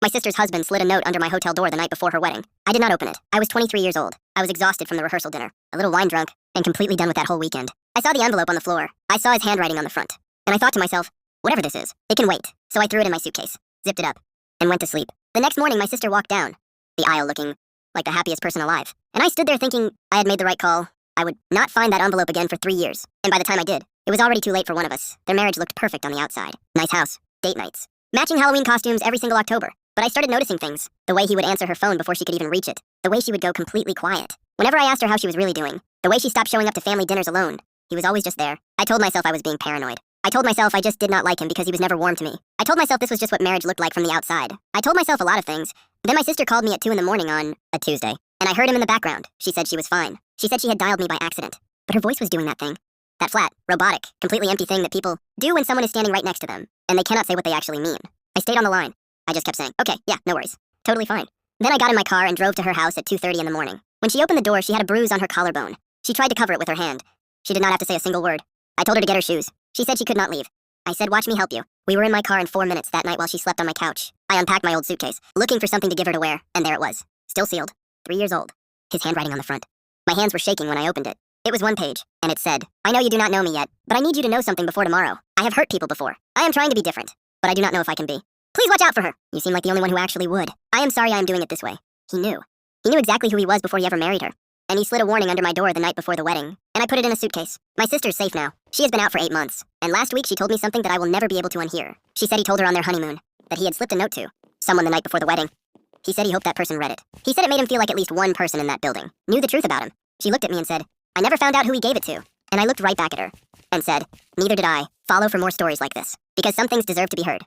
My sister's husband slid a note under my hotel door the night before her wedding. I did not open it. I was 23 years old. I was exhausted from the rehearsal dinner, a little wine drunk, and completely done with that whole weekend. I saw the envelope on the floor. I saw his handwriting on the front. And I thought to myself, whatever this is, it can wait. So I threw it in my suitcase, zipped it up, and went to sleep. The next morning, my sister walked down the aisle looking like the happiest person alive. And I stood there thinking I had made the right call. I would not find that envelope again for 3 years. And by the time I did, it was already too late for one of us. Their marriage looked perfect on the outside. Nice house, date nights, matching Halloween costumes every single October. But I started noticing things. The way he would answer her phone before she could even reach it. The way she would go completely quiet. Whenever I asked her how she was really doing. The way she stopped showing up to family dinners alone. He was always just there. I told myself I was being paranoid. I told myself I just did not like him because he was never warm to me. I told myself this was just what marriage looked like from the outside. I told myself a lot of things. Then my sister called me at 2 in the morning on a Tuesday. And I heard him in the background. She said she was fine. She said she had dialed me by accident. But her voice was doing that thing. That flat, robotic, completely empty thing that people do when someone is standing right next to them. And they cannot say what they actually mean. I stayed on the line. I just kept saying, okay, yeah, no worries. Totally fine. Then I got in my car and drove to her house at 2:30 in the morning. When she opened the door, she had a bruise on her collarbone. She tried to cover it with her hand. She did not have to say a single word. I told her to get her shoes. She said she could not leave. I said, watch me help you. We were in my car in 4 minutes that night while she slept on my couch. I unpacked my old suitcase, looking for something to give her to wear, and there it was. Still sealed. 3 years old. His handwriting on the front. My hands were shaking when I opened it. It was one page, and it said, I know you do not know me yet, but I need you to know something before tomorrow. I have hurt people before. I am trying to be different, but I do not know if I can be. Please watch out for her. You seem like the only one who actually would. I am sorry I am doing it this way. He knew. He knew exactly who he was before he ever married her. And he slid a warning under my door the night before the wedding, and I put it in a suitcase. My sister's safe now. She has been out for 8 months, and last week she told me something that I will never be able to unhear. She said he told her on their honeymoon that he had slipped a note to someone the night before the wedding. He said he hoped that person read it. He said it made him feel like at least one person in that building knew the truth about him. She looked at me and said, I never found out who he gave it to. And I looked right back at her and said, neither did I. Follow for more stories like this, because some things deserve to be heard.